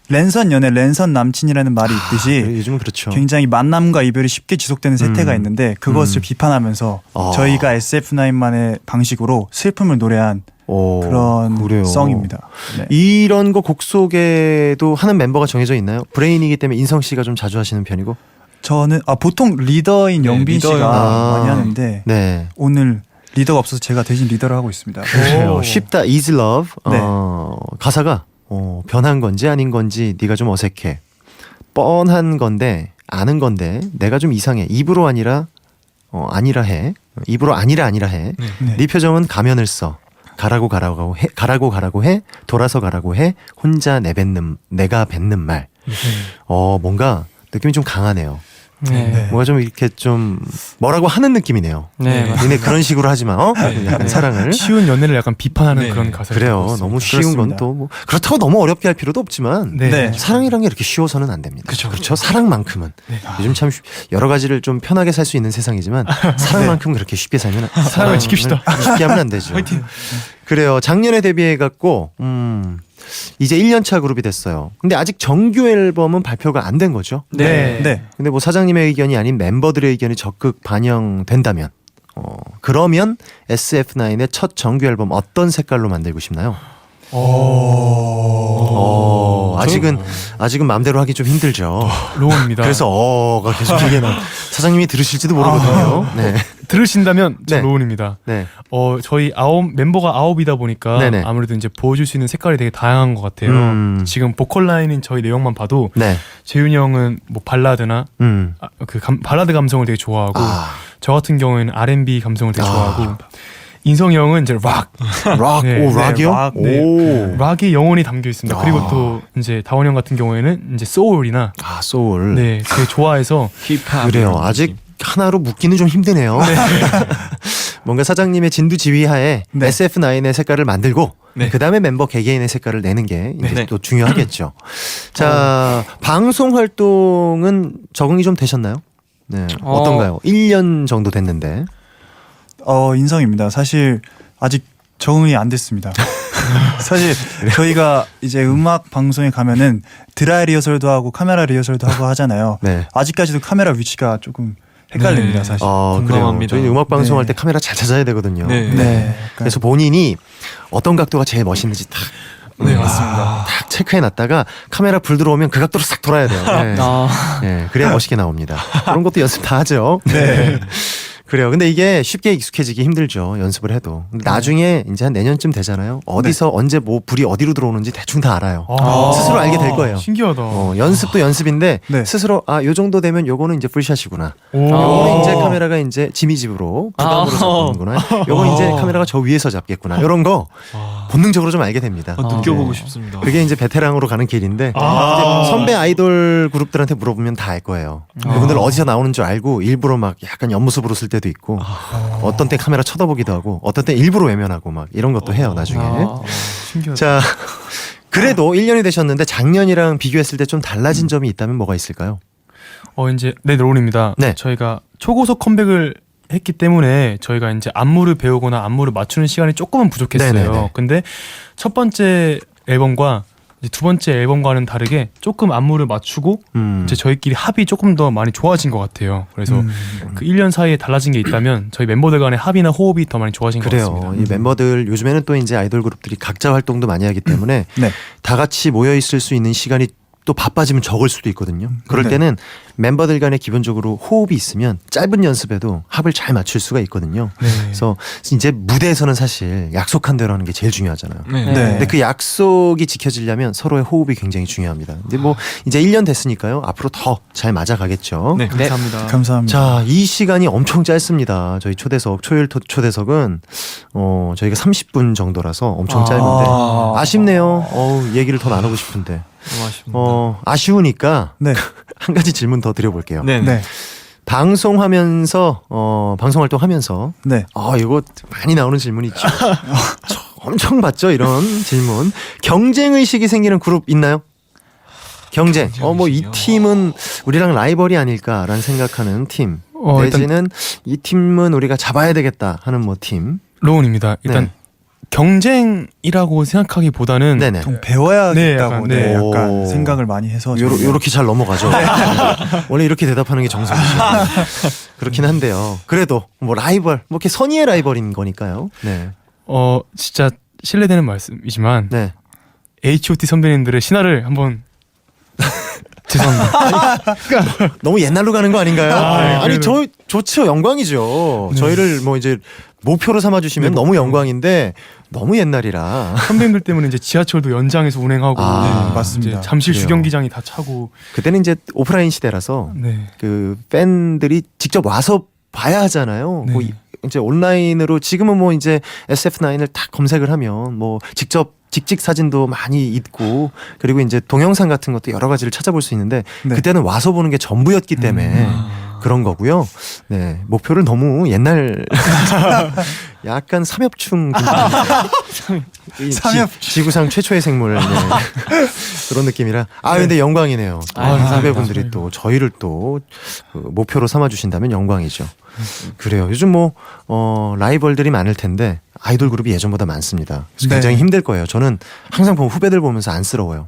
랜선 연애, 랜선 남친이라는 말이 있듯이 요즘은 그렇죠. 굉장히 만남과 이별이 쉽게 지속되는 세태가 있는데 그것을 비판하면서 저희가 SF9만의 방식으로 슬픔을 노래한 그런 그래요. 송입니다. 네. 이런 거 곡 소개도 하는 멤버가 정해져 있나요? 브레인이기 때문에 인성 씨가 좀 자주 하시는 편이고. 저는 보통 리더인 네, 영빈 리더인- 씨가 많이 하는데 네. 오늘 리더가 없어서 제가 대신 리더를 하고 있습니다. 그래요. 오. 쉽다. Easy Love. 네. 가사가 변한 건지 아닌 건지 네가 좀 어색해. 뻔한 건데 아는 건데 내가 좀 이상해. 입으로 아니라 아니라 해. 입으로 아니라 해. 네. 네 표정은 가면을 써. 가라고 해. 돌아서 가라고 해. 혼자 내가 뱉는 말. 뭔가 느낌이 좀 강하네요. 네. 뭔가 좀 이렇게 좀 뭐라고 하는 느낌이네요. 네. 맞습니다. 니네 그런 식으로 하지 마. 약간 사랑을. 쉬운 연애를 약간 비판하는 네. 그런 가사를 그래요. 담고 있습니다. 너무 쉬운 건 그렇습니다. 또 뭐 그렇다고 너무 어렵게 할 필요도 없지만 네. 네. 사랑이란 게 이렇게 쉬워서는 안 됩니다. 그렇죠. 사랑만큼은 요즘 참 여러 가지를 좀 편하게 살 수 있는 세상이지만 사랑만큼 그렇게 쉽게 살면 사랑을 지킵시다. 쉽게 하면 안 되죠. 그래요. 작년에 데뷔해 갖고 이제 1년차 그룹이 됐어요. 근데 아직 정규 앨범은 발표가 안 된 거죠. 네. 네. 근데 뭐 사장님의 의견이 아닌 멤버들의 의견이 적극 반영된다면 그러면 SF9의 첫 정규 앨범 어떤 색깔로 만들고 싶나요? 아직은 마음대로 하기 좀 힘들죠. 로우입니다. 그래서 가 계속 길게 나. 사장님이 들으실지도 모르거든요. 네. 들으신다면 저 네. 로운입니다. 네. 저희 멤버가 9이다 보니까 네네. 아무래도 이제 보여줄 수 있는 색깔이 되게 다양한 것 같아요. 지금 보컬 라인인 저희 내용만 봐도 네. 재윤이 형은 뭐 발라드나 발라드 감성을 되게 좋아하고 저 같은 경우에는 R&B 감성을 되게 좋아하고 인성이 형은 이제 락, 락, 네. 오 락이요? 락, 오, 락이 영혼이 담겨 있습니다. 아. 그리고 또 이제 다원 형 같은 경우에는 이제 소울이나 아 소울. 네, 되게 좋아해서 힙합 그래요. 이런 아직 느낌. 하나로 묶기는 좀 힘드네요. 뭔가 사장님의 진두지휘하에 네. SF9의 색깔을 만들고 네. 그 다음에 멤버 개개인의 색깔을 내는 게 이제 네. 또 중요하겠죠. 자, 방송 활동은 적응이 좀 되셨나요? 네, 어떤가요? 1년 정도 됐는데. 인성입니다. 사실 아직 적응이 안 됐습니다. 사실 저희가 이제 음악 방송에 가면은 드라이 리허설도 하고 카메라 리허설도 하고 하잖아요. 네. 아직까지도 카메라 위치가 조금 헷갈립니다. 네. 사실. 그래요. 공감합니다. 저희 음악 방송할 네. 때 카메라 잘 찾아야 되거든요. 네. 네. 약간 그래서 본인이 어떤 각도가 제일 멋있는지 딱 네, 맞습니다. 딱 체크해 놨다가 카메라 불 들어오면 그 각도로 싹 돌아야 돼요. 네. 아, 네, 그래야 멋있게 나옵니다. 그런 것도 연습 다 하죠. 네. 그래요. 근데 이게 쉽게 익숙해지기 힘들죠. 연습을 해도. 근데 나중에 이제 한 내년쯤 되잖아요. 어디서 언제 뭐 불이 어디로 들어오는지 대충 다 알아요. 스스로 알게 될 거예요. 신기하다. 연습도 연습인데 네. 스스로 요 정도 되면 요거는 이제 풀샷이구나. 오. 요거는 이제 카메라가 이제 지미 집으로 부담으로 잡는구나. 요거 이제 카메라가 저 위에서 잡겠구나. 이런 거 본능적으로 좀 알게 됩니다. 느껴보고 네. 싶습니다. 그게 이제 베테랑으로 가는 길인데 이제 선배 아이돌 그룹들한테 물어보면 다 알 거예요. 그분들 어디서 나오는 줄 알고 일부러 막 약간 옆모습으로 쓸 때도 있고 어떤 때 카메라 쳐다보기도 하고 어떤 때 일부러 외면하고 막 이런 것도 해요 나중에. 신기하다. 자 그래도 1년이 되셨는데 작년이랑 비교했을 때 좀 달라진 점이 있다면 뭐가 있을까요? 이제 네, 롤입니다. 네. 저희가 초고속 컴백을 했기 때문에 저희가 이제 안무를 배우거나 안무를 맞추는 시간이 조금은 부족했어요. 네네네. 근데 첫 번째 앨범과 이제 두 번째 앨범과는 다르게 조금 안무를 맞추고 이제 저희끼리 합이 조금 더 많이 좋아진 것 같아요. 그래서 그 1년 사이에 달라진 게 있다면 저희 멤버들 간의 합이나 호흡이 더 많이 좋아진 것 그래요. 같습니다. 이 멤버들 요즘에는 또 이제 아이돌 그룹들이 각자 활동도 많이 하기 때문에 네. 다 같이 모여 있을 수 있는 시간이 또 바빠지면 적을 수도 있거든요. 그럴 네. 때는 멤버들 간에 기본적으로 호흡이 있으면 짧은 연습에도 합을 잘 맞출 수가 있거든요. 네. 그래서 이제 무대에서는 사실 약속한 대로 하는 게 제일 중요하잖아요. 네. 네. 근데 그 약속이 지켜지려면 서로의 호흡이 굉장히 중요합니다. 근데 뭐 이제 1년 됐으니까요. 앞으로 더 잘 맞아가겠죠. 네, 네. 감사합니다. 감사합니다. 자, 이 시간이 엄청 짧습니다. 저희 초대석, 초일 초대석은 저희가 30분 정도라서 엄청 짧은데 아쉽네요. 얘기를 더 나누고 싶은데 너무 아쉽습니다. 아쉬우니까 네. 한 가지 질문 더 드려볼게요. 네. 네. 방송하면서 방송 활동하면서 네. 이거 많이 나오는 질문이죠. 엄청 받죠 이런 질문. 경쟁 의식이 생기는 그룹 있나요? 경쟁. 뭐 이 의식이요? 팀은 우리랑 라이벌이 아닐까라는 생각하는 팀. 내지는 이 팀은 우리가 잡아야 되겠다 하는 뭐 팀. 로운입니다. 일단 네. 경쟁이라고 생각하기보다는 네네. 좀 배워야겠다고 네, 네, 약간, 약간 오. 생각을 많이 해서 요렇게 잘 넘어가죠. 원래 이렇게 대답하는 게 정석이죠. 그렇긴 한데요. 그래도 뭐 라이벌, 뭐 이렇게 선의의 라이벌인 거니까요. 네. 진짜 실례되는 말씀이지만 네. H.O.T 선배님들의 신화를 한번 죄송합니다. 너무 옛날로 가는 거 아닌가요? 아니 그래도- 좋죠. 영광이죠. 네. 저희를 뭐 이제 목표로 삼아주시면 네, 너무 목표. 영광인데 너무 옛날이라. 선배님들 때문에 이제 지하철도 연장해서 운행하고 아, 네, 맞습니다. 이제 잠실 그래요. 주경기장이 다 차고 그때는 이제 오프라인 시대라서 네. 그 팬들이 직접 와서 봐야 하잖아요. 네. 뭐 이제 온라인으로 지금은 뭐 이제 SF9을 딱 검색을 하면 뭐 직접 직직 사진도 많이 있고 그리고 이제 동영상 같은 것도 여러 가지를 찾아볼 수 있는데 네. 그때는 와서 보는 게 전부였기 때문에 그런 거고요. 네. 목표를 너무 옛날 약간 삼엽충 삼엽충. 지구상 최초의 생물 네. 그런 느낌이라 근데 영광이네요. 감사합니다. 후배분들이 또 저희를 또 목표로 삼아 주신다면 영광이죠. 그래요. 요즘 뭐 라이벌들이 많을 텐데 아이돌 그룹이 예전보다 많습니다. 그래서 네. 굉장히 힘들 거예요. 저는 항상 보면 후배들 보면서 안쓰러워요.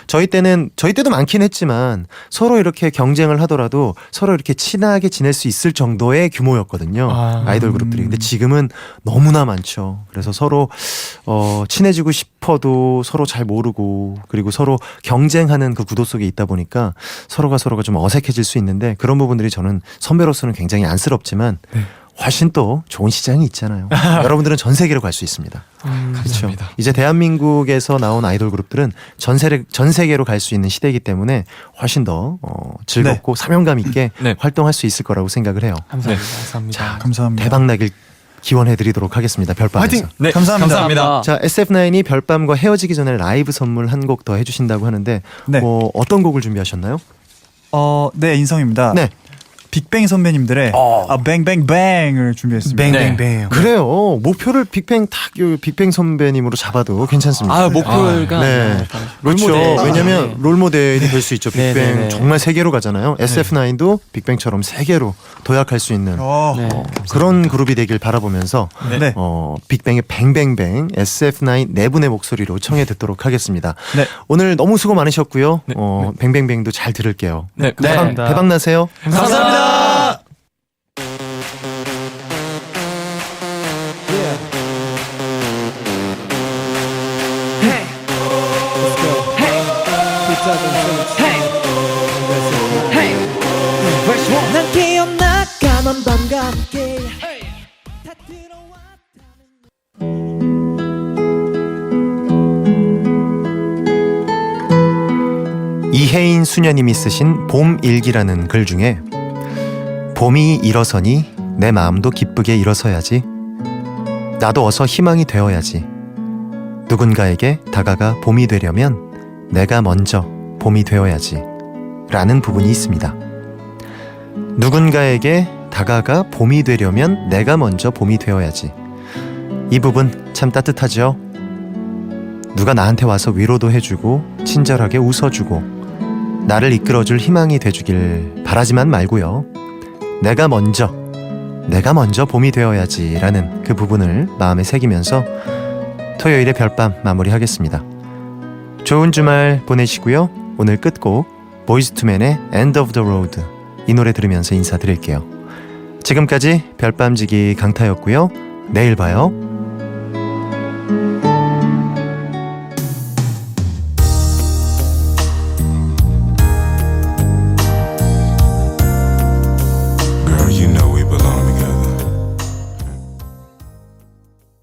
저희 때도 많긴 했지만 서로 이렇게 경쟁을 하더라도 서로 이렇게 친하게 지낼 수 있을 정도의 규모였거든요. 아이돌 그룹들이. 근데 지금은 너무나 많죠. 그래서 서로 친해지고 싶어도 서로 잘 모르고 그리고 서로 경쟁하는 그 구도 속에 있다 보니까 서로가 좀 어색해질 수 있는데 그런 부분들이 저는 선배로서는 굉장히 안쓰럽지만 훨씬 또 좋은 시장이 있잖아요. 여러분들은 전 세계로 갈 수 있습니다. 그렇죠. 이제 대한민국에서 나온 아이돌 그룹들은 전 세계로 갈 수 있는 시대이기 때문에 훨씬 더 즐겁고 사명감 있게 네. 활동할 수 있을 거라고 생각을 해요. 감사합니다. 감사합니다. 자, 감사합니다. 대박 나길 기원해드리도록 하겠습니다. 별밤에서. 화이팅! 네, 감사합니다. 자, SF9이 별밤과 헤어지기 전에 라이브 선물 한 곡 더 해주신다고 하는데 네. 뭐 어떤 곡을 준비하셨나요? 네, 인성입니다. 네. 빅뱅 선배님들의 뱅뱅뱅을 준비했습니다. 뱅뱅뱅. 그래요. 목표를 빅뱅 빅뱅 선배님으로 잡아도 괜찮습니다. 아 목표가 네. 그렇죠. 롤모델. 왜냐면 네. 롤모델이 될 수 있죠. 네, 빅뱅 네, 네. 정말 세계로 가잖아요. SF9도 빅뱅처럼 세계로 도약할 수 있는 네. 그런 그룹이 되길 바라보면서 네. 빅뱅의 뱅뱅뱅 SF9 네 분의 목소리로 청해 듣도록 하겠습니다. 네. 오늘 너무 수고 많으셨고요. 네. 뱅뱅뱅도 잘 들을게요. 네, 감사합니다. 대박 나세요. 감사합니다. 난 기억나 까만 밤과 함께 다 들어와 이혜인 수녀님이 쓰신 봄 일기라는 글 중에 봄이 일어서니 내 마음도 기쁘게 일어서야지. 나도 어서 희망이 되어야지. 누군가에게 다가가 봄이 되려면 내가 먼저 봄이 되어야지. 라는 부분이 있습니다. 누군가에게 다가가 봄이 되려면 내가 먼저 봄이 되어야지. 이 부분 참 따뜻하죠? 누가 나한테 와서 위로도 해주고 친절하게 웃어주고 나를 이끌어줄 희망이 돼주길 바라지만 말고요. 내가 먼저 봄이 되어야지 라는 그 부분을 마음에 새기면서 토요일의 별밤 마무리하겠습니다. 좋은 주말 보내시고요. 오늘 끝곡 보이즈투맨의 End of the Road 이 노래 들으면서 인사드릴게요. 지금까지 별밤지기 강타였고요. 내일 봐요.